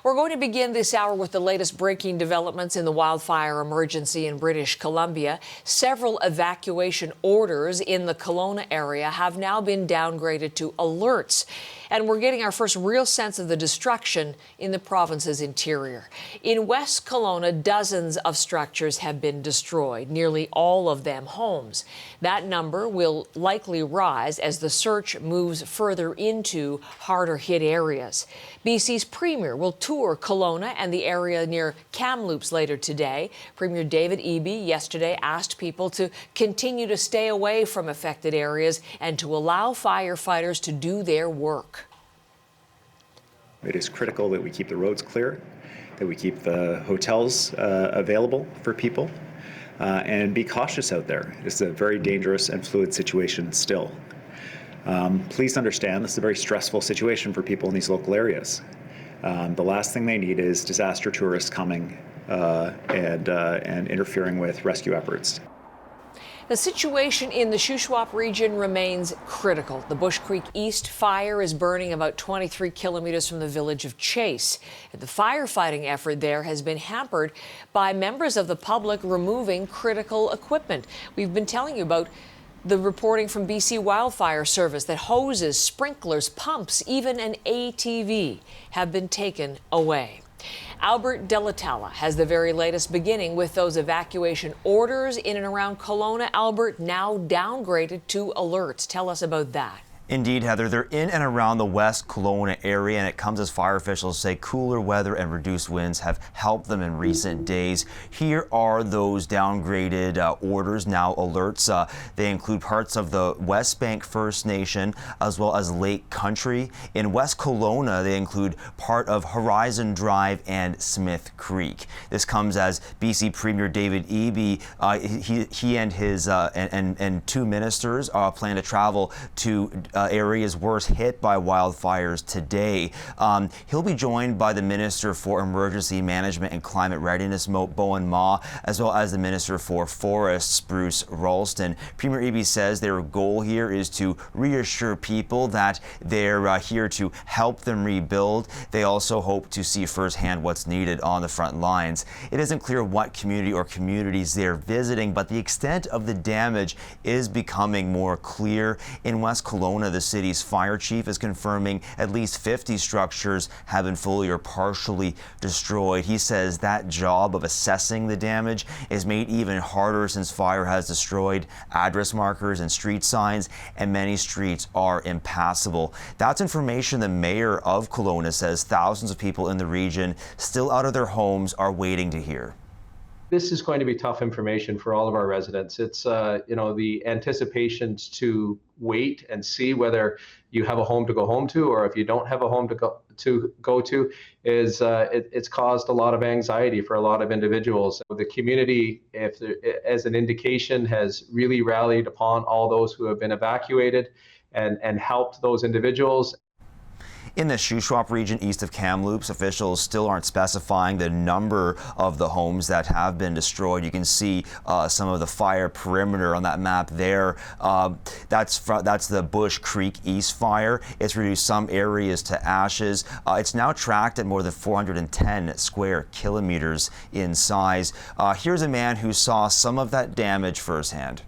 We're going to begin this hour with the latest breaking developments in the wildfire emergency in British Columbia. Several evacuation orders in the Kelowna area have now been downgraded to alerts. And we're getting our first real sense of the destruction in the province's interior. In West Kelowna, dozens of structures have been destroyed, nearly all of them homes. That number will likely rise as the search moves further into harder-hit areas. BC's Premier will tour Kelowna and the area near Kamloops later today. Premier David Eby yesterday asked people to continue to stay away from affected areas and to allow firefighters to do their work. It is critical that we keep the roads clear, that we keep the hotels available for people, and be cautious out there. It's a very dangerous and fluid situation still. Please understand this is a very stressful situation for people in these local areas. The last thing they need is disaster tourists coming and interfering with rescue efforts. The situation in the Shuswap region remains critical. The Bush Creek East fire is burning about 23 kilometers from the village of Chase. The firefighting effort there has been hampered by members of the public removing critical equipment. We've been telling you about the reporting from BC Wildfire Service that hoses, sprinklers, pumps, even an ATV have been taken away. Albert Delatella has the very latest, beginning with those evacuation orders in and around Kelowna. Albert, now downgraded to alerts. Tell us about that. Indeed, Heather, they're in and around the West Kelowna area, and it comes as fire officials say cooler weather and reduced winds have helped them in recent days. Here are those downgraded orders, now alerts. They include parts of the West Bank First Nation as well as Lake Country. In West Kelowna, they include part of Horizon Drive and Smith Creek. This comes as BC Premier David Eby, he and his and two ministers plan to travel to areas worst hit by wildfires today. He'll be joined by the Minister for Emergency Management and Climate Readiness, Bowen Ma, as well as the Minister for Forests, Bruce Ralston. Premier Eby says their goal here is to reassure people that they're here to help them rebuild. They also hope to see firsthand what's needed on the front lines. It isn't clear what community or communities they're visiting, but the extent of the damage is becoming more clear. In West Kelowna, the city's fire chief is confirming at least 50 structures have been fully or partially destroyed. He says that job of assessing the damage is made even harder since fire has destroyed address markers and street signs, and many streets are impassable. That's information the mayor of Kelowna says thousands of people in the region still out of their homes are waiting to hear. This is going to be tough information for all of our residents. It's, the anticipations to wait and see whether you have a home to go home to, or if you don't have a home to go to is it's caused a lot of anxiety for a lot of individuals. The community, as an indication, has really rallied upon all those who have been evacuated and helped those individuals. In the Shuswap region east of Kamloops, officials still aren't specifying the number of the homes that have been destroyed. You can see some of the fire perimeter on that map there. That's the Bush Creek East fire. It's reduced some areas to ashes. It's now tracked at more than 410 square kilometers in size. Here's a man who saw some of that damage firsthand.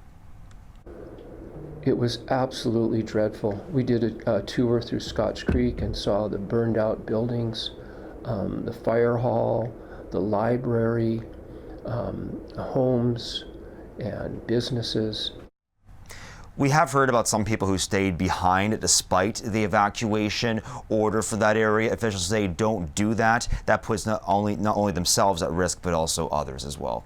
It was absolutely dreadful. We did a tour through Scotch Creek and saw the burned out buildings, the fire hall, the library, homes and businesses. We have heard about some people who stayed behind despite the evacuation order for that area. Officials say don't do that. That puts not only themselves at risk, but also others as well.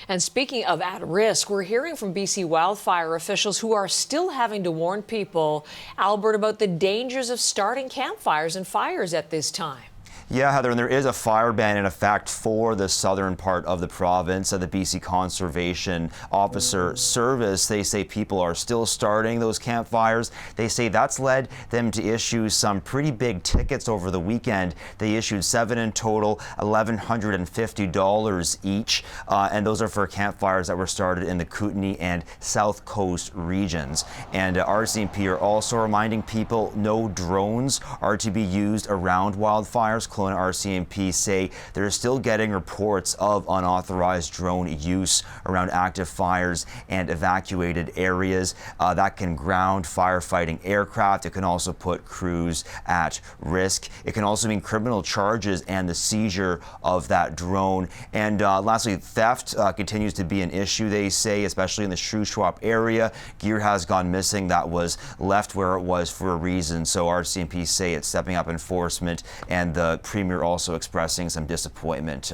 And speaking of at risk, we're hearing from BC wildfire officials who are still having to warn people, Albert, about the dangers of starting campfires and fires at this time. Yeah, Heather, and there is a fire ban in effect for the southern part of the province. The BC Conservation Officer Service, they say people are still starting those campfires. They say that's led them to issue some pretty big tickets over the weekend. They issued 7 in total, $1,150 each, and those are for campfires that were started in the Kootenay and South Coast regions. And RCMP are also reminding people no drones are to be used around wildfires Kelowna RCMP say they're still getting reports of unauthorized drone use around active fires and evacuated areas. That can ground firefighting aircraft. It can also put crews at risk. It can also mean criminal charges and the seizure of that drone. And lastly, theft continues to be an issue, they say, especially in the Shuswap area. Gear has gone missing that was left where it was for a reason. So RCMP say it's stepping up enforcement, and the Premier also expressing some disappointment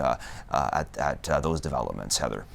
at those developments. Heather.